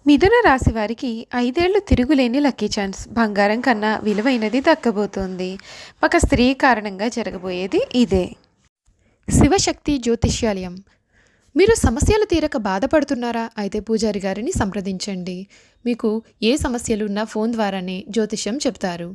మిథున రాశి వారికి 5 ఏళ్లు తిరుగులేని లక్కీ ఛాన్స్. బంగారం కన్నా విలువైనది దక్కబోతోంది. ఒక స్త్రీ కారణంగా జరగబోయేది ఇదే. శివశక్తి జ్యోతిష్యాలయం. మీరు సమస్యలు తీరక బాధపడుతున్నారా? అయితే పూజారి గారిని సంప్రదించండి. మీకు ఏ సమస్యలు ఉన్నా ఫోన్ ద్వారానే జ్యోతిష్యం చెప్తారు.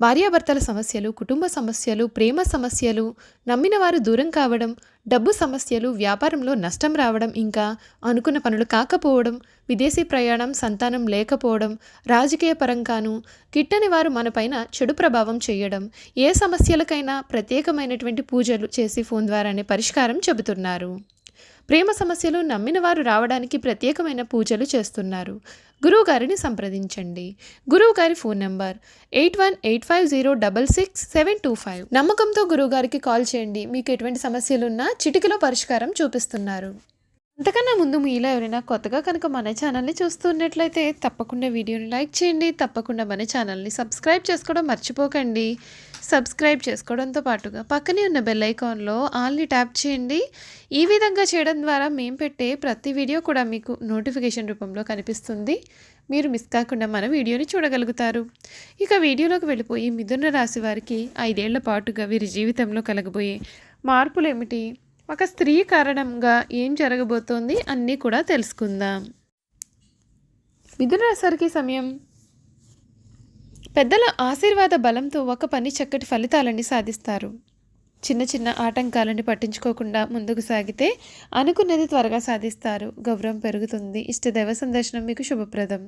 భార్యాభర్తల సమస్యలు, కుటుంబ సమస్యలు, ప్రేమ సమస్యలు, నమ్మిన వారు దూరం కావడం, డబ్బు సమస్యలు, వ్యాపారంలో నష్టం రావడం, ఇంకా అనుకున్న పనులు కాకపోవడం, విదేశీ ప్రయాణం, సంతానం లేకపోవడం, రాజకీయ పరంగాను గిట్టని వారు మనపైన చెడు ప్రభావం చేయడం, ఏ సమస్యలకైనా ప్రత్యేకమైనటువంటి పూజలు చేసి ఫోన్ ద్వారానే పరిష్కారం చెబుతున్నారు. ప్రేమ సమస్యలు నమ్మిన వారు రావడానికి ప్రత్యేకమైన పూజలు చేస్తున్నారు. గురువుగారిని సంప్రదించండి. గురువుగారి ఫోన్ నంబర్ 8185066725. నమ్మకంతో గురువుగారికి కాల్ చేయండి. మీకు ఎటువంటి సమస్యలున్నా చిటికలో పరిష్కారం చూపిస్తున్నారు. అంతకన్నా ముందు మీలో ఎవరైనా కొత్తగా కనుక మన ఛానల్ని చూస్తున్నట్లయితే తప్పకుండా వీడియోని లైక్ చేయండి. తప్పకుండా మన ఛానల్ని సబ్స్క్రైబ్ చేసుకోవడం మర్చిపోకండి. సబ్స్క్రైబ్ చేసుకోవడంతో పాటుగా పక్కనే ఉన్న బెల్ ఐకాన్లో ఆల్ని ట్యాప్ చేయండి. ఈ విధంగా చేయడం ద్వారా మేము పెట్టే ప్రతి వీడియో కూడా మీకు నోటిఫికేషన్ రూపంలో కనిపిస్తుంది. మీరు మిస్ కాకుండా మన వీడియోని చూడగలుగుతారు. ఇక వీడియోలోకి వెళ్ళిపోయి మిథున రాశి వారికి 5 ఏళ్ల పాటుగా వీరి జీవితంలో కలగబోయే మార్పులు ఏమిటి, ఒక స్త్రీ కారణంగా ఏం జరగబోతోంది అన్నీ కూడా తెలుసుకుందాం. మిథున రాశి వారికి సమయం పెద్దల ఆశీర్వాద బలంతో ఒక పని చక్కటి ఫలితాలని సాధిస్తారు. చిన్న చిన్న ఆటంకాలను పట్టించుకోకుండా ముందుకు సాగితే అనుకున్నది త్వరగా సాధిస్తారు. గౌరవం పెరుగుతుంది. ఇష్టదైవ సందర్శనం మీకు శుభప్రదం.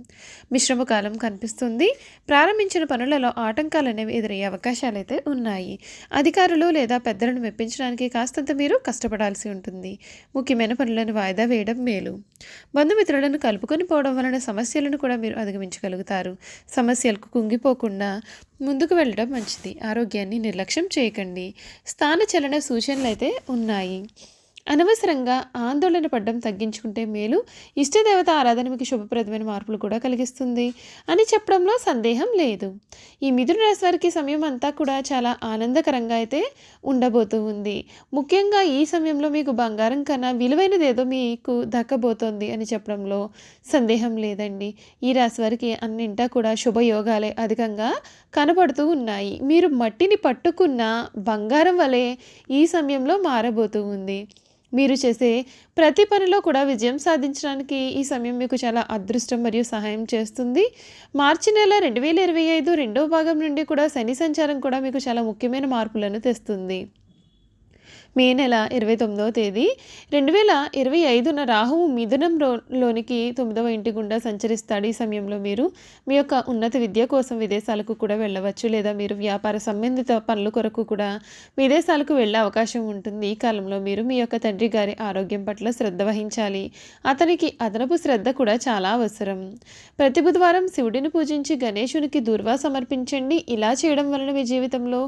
మిశ్రమ కాలం కనిపిస్తుంది. ప్రారంభించిన పనులలో ఆటంకాలు అనేవి ఎదురయ్యే అవకాశాలు అయితే ఉన్నాయి. అధికారులు లేదా పెద్దలను మెప్పించడానికి కాస్తంత మీరు కష్టపడాల్సి ఉంటుంది. ముఖ్యమైన పనులను వాయిదా వేయడం మేలు. బంధుమిత్రులను కలుపుకొని పోవడం వలన సమస్యలను కూడా మీరు అధిగమించగలుగుతారు. సమస్యలకు కుంగిపోకుండా ముందుకు వెళ్ళడం మంచిది. ఆరోగ్యాన్ని నిర్లక్ష్యం చేయకండి. స్థానచలన సూచనలు అయితే ఉన్నాయి. అనవసరంగా ఆందోళన పడడం తగ్గించుకుంటే మేలు. ఇష్టదేవత ఆరాధన మీకు శుభప్రదమైన మార్పులు కూడా కలిగిస్తుంది అని చెప్పడంలో సందేహం లేదు. ఈ మిథున రాశి వారికి సమయం అంతా కూడా చాలా ఆనందకరంగా అయితే ఉండబోతూ ఉంది. ముఖ్యంగా ఈ సమయంలో మీకు బంగారం కన్నా విలువైనది ఏదో మీకు దక్కబోతోంది అని చెప్పడంలో సందేహం లేదండి. ఈ రాశి వారికి అన్నింటా కూడా శుభయోగాలే అధికంగా కనపడుతూ ఉన్నాయి. మీరు మట్టిని పట్టుకున్న బంగారం వలె ఈ సమయంలో మారబోతూ ఉంది. మీరు చేసే ప్రతి పనిలో కూడా విజయం సాధించడానికి ఈ సమయం మీకు చాలా అదృష్టం మరియు సహాయం చేస్తుంది. మార్చి నెల 2025 రెండవ భాగం నుండి కూడా శని సంచారం కూడా మీకు చాలా ముఖ్యమైన మార్పులను తెస్తుంది. మే నెల 29వ తేదీ 2025న రాహువు మిథునంలోనికి 9వ ఇంటి గుండా సంచరిస్తాడు. ఈ సమయంలో మీరు మీ యొక్క ఉన్నత విద్య కోసం విదేశాలకు కూడా వెళ్ళవచ్చు, లేదా మీరు వ్యాపార సంబంధిత పనుల కొరకు కూడా విదేశాలకు వెళ్ళే అవకాశం ఉంటుంది. ఈ కాలంలో మీరు మీ యొక్క తండ్రి గారి ఆరోగ్యం పట్ల శ్రద్ధ వహించాలి. అతనికి అదనపు శ్రద్ధ కూడా చాలా అవసరం. ప్రతి బుధవారం శివుడిని పూజించి గణేశునికి దూర్వా సమర్పించండి. ఇలా చేయడం వలన మీ జీవితంలో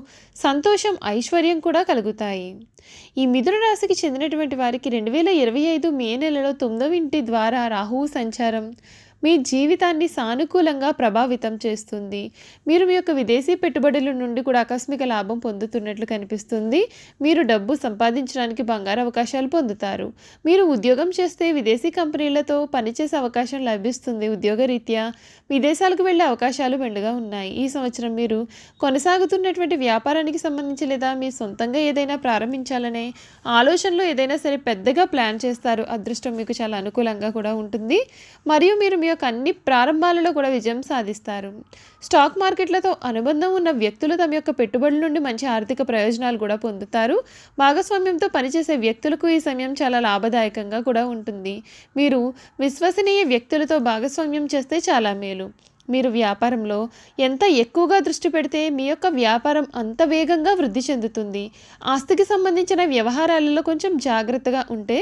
సంతోషం, ఐశ్వర్యం కూడా కలుగుతాయి. ఈ మిథున రాశికి చెందినటువంటి వారికి 2025 మే నెలలో 9వ ఇంటి ద్వారా రాహువు సంచారం మీ జీవితాన్ని సానుకూలంగా ప్రభావితం చేస్తుంది. మీరు మీ యొక్క విదేశీ పెట్టుబడుల నుండి కూడా ఆకస్మిక లాభం పొందుతున్నట్లు కనిపిస్తుంది. మీరు డబ్బు సంపాదించడానికి బంగారు అవకాశాలు పొందుతారు. మీరు ఉద్యోగం చేస్తే విదేశీ కంపెనీలతో పనిచేసే అవకాశం లభిస్తుంది. ఉద్యోగరీత్యా విదేశాలకు వెళ్ళే అవకాశాలు మెండుగా ఉన్నాయి. ఈ సంవత్సరం మీరు కొనసాగుతున్నటువంటి వ్యాపారానికి సంబంధించి లేదా మీ సొంతంగా ఏదైనా ప్రారంభించాలనే ఆలోచనలో ఏదైనా సరే పెద్దగా ప్లాన్ చేస్తారు. అదృష్టం మీకు చాలా అనుకూలంగా కూడా ఉంటుంది మరియు మీరు మీ యొక్క అన్ని ప్రారంభాలలో కూడా విజయం సాధిస్తారు. స్టాక్ మార్కెట్లతో అనుబంధం ఉన్న వ్యక్తులు తమ యొక్క పెట్టుబడుల నుండి మంచి ఆర్థిక ప్రయోజనాలు కూడా పొందుతారు. భాగస్వామ్యంతో పనిచేసే వ్యక్తులకు ఈ సమయం చాలా లాభదాయకంగా కూడా ఉంటుంది. మీరు విశ్వసనీయ వ్యక్తులతో భాగస్వామ్యం చేస్తే చాలా మేలు. మీరు వ్యాపారంలో ఎంత ఎక్కువగా దృష్టి పెడితే మీ యొక్క వ్యాపారం అంత వేగంగా వృద్ధి చెందుతుంది. ఆస్తికి సంబంధించిన వ్యవహారాలలో కొంచెం జాగ్రత్తగా ఉంటే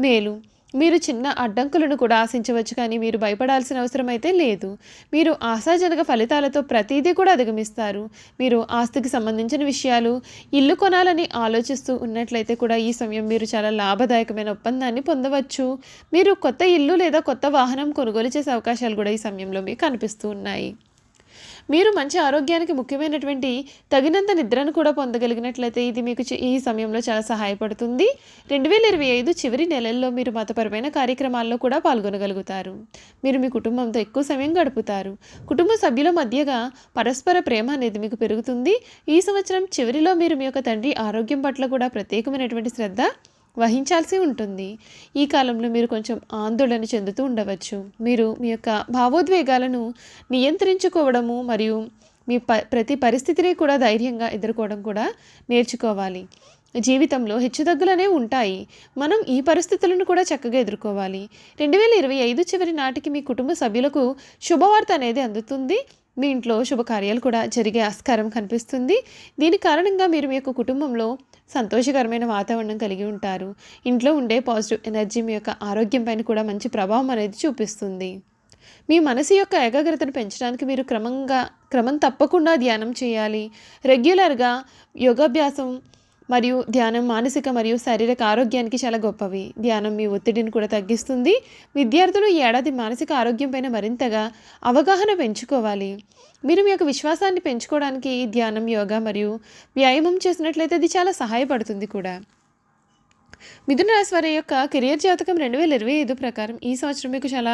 మేలు. మీరు చిన్న అడ్డంకులను కూడా ఆశించవచ్చు, కానీ మీరు భయపడాల్సిన అవసరం అయితే లేదు. మీరు ఆశాజనక ఫలితాలతో ప్రతిదీ కూడా అధిగమిస్తారు. మీరు ఆస్తికి సంబంధించిన విషయాలు, ఇల్లు కొనాలని ఆలోచిస్తూ ఉన్నట్లయితే కూడా ఈ సమయం మీరు చాలా లాభదాయకమైన ఒప్పందాన్ని పొందవచ్చు. మీరు కొత్త ఇల్లు లేదా కొత్త వాహనం కొనుగోలు చేసే అవకాశాలు కూడా ఈ సమయంలో మీకు కనిపిస్తూ ఉన్నాయి. మీరు మంచి ఆరోగ్యానికి ముఖ్యమైనటువంటి తగినంత నిద్రను కూడా పొందగలిగినట్లయితే ఇది మీకు ఈ సమయంలో చాలా సహాయపడుతుంది. 2025 చివరి నెలల్లో మీరు మతపరమైన కార్యక్రమాల్లో కూడా పాల్గొనగలుగుతారు. మీరు మీ కుటుంబంతో ఎక్కువ సమయం గడుపుతారు. కుటుంబ సభ్యుల మధ్యగా పరస్పర ప్రేమ అనేది మీకు పెరుగుతుంది. ఈ సంవత్సరం చివరిలో మీరు మీ యొక్క తండ్రి ఆరోగ్యం పట్ల కూడా ప్రత్యేకమైనటువంటి శ్రద్ధ వహించాల్సి ఉంటుంది. ఈ కాలంలో మీరు కొంచెం ఆందోళన చెందుతూ ఉండవచ్చు. మీరు మీ యొక్క భావోద్వేగాలను నియంత్రించుకోవడము మరియు మీ ప్రతి పరిస్థితిని కూడా ధైర్యంగా ఎదుర్కోవడం కూడా నేర్చుకోవాలి. జీవితంలో హెచ్చుతగ్గులనే ఉంటాయి. మనం ఈ పరిస్థితులను కూడా చక్కగా ఎదుర్కోవాలి. 2025 చివరి నాటికి మీ కుటుంబ సభ్యులకు శుభవార్త అనేది అందుతుంది. మీ ఇంట్లో శుభకార్యాలు కూడా జరిగే ఆస్కారం కనిపిస్తుంది. దీని కారణంగా మీరు మీ యొక్క కుటుంబంలో సంతోషకరమైన వాతావరణం కలిగి ఉంటారు. ఇంట్లో ఉండే పాజిటివ్ ఎనర్జీ మీ యొక్క ఆరోగ్యం పైన కూడా మంచి ప్రభావం అనేది చూపిస్తుంది. మీ మనసు యొక్క ఏకాగ్రతను పెంచడానికి మీరు క్రమం తప్పకుండా ధ్యానం చేయాలి. రెగ్యులర్గా యోగాభ్యాసం మరియు ధ్యానం మానసిక మరియు శారీరక ఆరోగ్యానికి చాలా గొప్పవి. ధ్యానం మీ ఒత్తిడిని కూడా తగ్గిస్తుంది. విద్యార్థులు ఈ ఏడాది మానసిక ఆరోగ్యం పైన మరింతగా అవగాహన పెంచుకోవాలి. మీరు మీ యొక్క విశ్వాసాన్ని పెంచుకోవడానికి ధ్యానం, యోగా మరియు వ్యాయామం చేసినట్లయితే అది చాలా సహాయపడుతుంది కూడా. మిథున రాశి వారి యొక్క కెరియర్ జాతకం 2025 ప్రకారం ఈ సంవత్సరం మీకు చాలా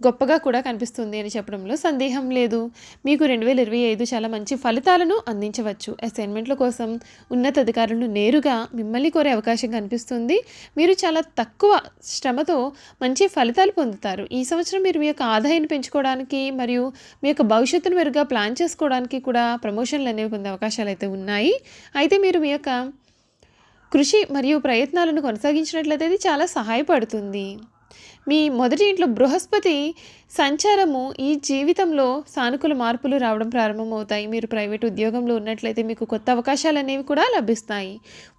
గొప్పగా కూడా కనిపిస్తుంది అని చెప్పడంలో సందేహం లేదు. మీకు 2025 చాలా మంచి ఫలితాలను అందించవచ్చు. అసైన్మెంట్ల కోసం ఉన్నతాధికారులు నేరుగా మిమ్మల్ని కోరే అవకాశం కనిపిస్తుంది. మీరు చాలా తక్కువ శ్రమతో మంచి ఫలితాలు పొందుతారు. ఈ సంవత్సరం మీరు మీ యొక్క ఆదాయాన్ని పెంచుకోవడానికి మరియు మీ యొక్క భవిష్యత్తును మెరుగ్గా ప్లాన్ చేసుకోవడానికి కూడా ప్రమోషన్లు అనేవి పొందే అవకాశాలు అయితే ఉన్నాయి. అయితే మీరు మీ యొక్క కృషి మరియు ప్రయత్నాలను కొనసాగించినట్లయితే ఇది చాలా సహాయపడుతుంది. మీ మొదటి ఇంట్లో బృహస్పతి సంచారము ఈ జీవితంలో సానుకూల మార్పులు రావడం ప్రారంభమవుతాయి. మీరు ప్రైవేట్ ఉద్యోగంలో ఉన్నట్లయితే మీకు కొత్త అవకాశాలు అనేవి కూడా లభిస్తాయి.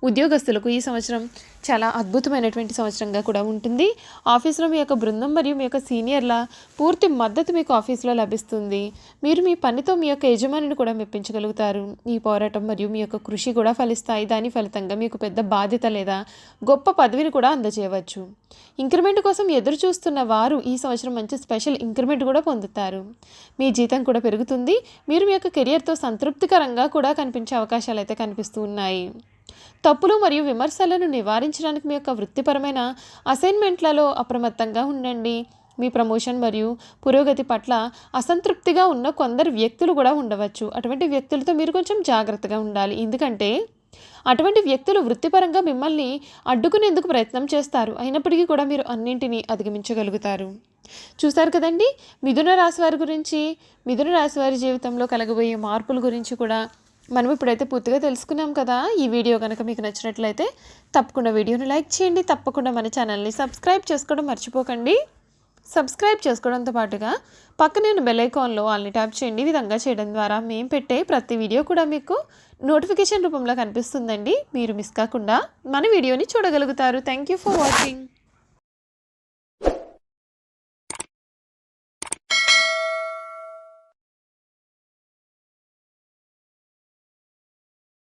ఉద్యోగస్తులకు ఈ సంవత్సరం చాలా అద్భుతమైనటువంటి సంవత్సరంగా కూడా ఉంటుంది. ఆఫీస్లో మీ యొక్క బృందం మరియు మీ యొక్క సీనియర్ల పూర్తి మద్దతు మీకు ఆఫీస్లో లభిస్తుంది. మీరు మీ పనితో మీ యొక్క యజమానిని కూడా మెప్పించగలుగుతారు. ఈ పోరాటం మరియు మీ యొక్క కృషి కూడా ఫలిస్తాయి. దాని ఫలితంగా మీకు పెద్ద బాధ్యత లేదా గొప్ప పదవిని కూడా అందజేయవచ్చు. ఇంక్రిమెంట్ కోసం ఎదురు చూస్తున్న వారు ఈ సంవత్సరం మంచి స్పెషల్ ఇంక్రిమెంట్ కూడా పొందుతారు. మీ జీతం కూడా పెరుగుతుంది. మీరు మీ యొక్క కెరియర్తో సంతృప్తికరంగా కూడా కనిపించే అవకాశాలు అయితే కనిపిస్తూ ఉన్నాయి. తప్పులు మరియు విమర్శలను నివారించడానికి మీ యొక్క వృత్తిపరమైన అసైన్మెంట్లలో అప్రమత్తంగా ఉండండి. మీ ప్రమోషన్ మరియు పురోగతి పట్ల అసంతృప్తిగా ఉన్న కొందరు వ్యక్తులు కూడా ఉండవచ్చు. అటువంటి వ్యక్తులతో మీరు కొంచెం జాగ్రత్తగా ఉండాలి. ఎందుకంటే అటువంటి వ్యక్తులు వృత్తిపరంగా మిమ్మల్ని అడ్డుకునేందుకు ప్రయత్నం చేస్తారు. అయినప్పటికీ కూడా మీరు అన్నింటినీ అధిగమించగలుగుతారు. చూస్తారు కదండి, మిథున రాశి వారి గురించి, మిథున రాశి వారి జీవితంలో కలగబోయే మార్పుల గురించి కూడా మనం ఇప్పుడైతే పూర్తిగా తెలుసుకున్నాం కదా. ఈ వీడియో కనుక మీకు నచ్చినట్లయితే తప్పకుండా వీడియోని లైక్ చేయండి. తప్పకుండా మన ఛానల్ని సబ్స్క్రైబ్ చేసుకోవడం మర్చిపోకండి. సబ్స్క్రైబ్ చేసుకోవడంతో పాటుగా పక్కనే ఉన్న బెల్ ఐకాన్లో ఆల్ని ట్యాప్ చేయండి. ఈ విధంగా చేయడం ద్వారా మేము పెట్టే ప్రతి వీడియో కూడా మీకు నోటిఫికేషన్ రూపంలో కనిపిస్తుందండి. మీరు మిస్ కాకుండా మన వీడియోని చూడగలుగుతారు. Thank you for watching.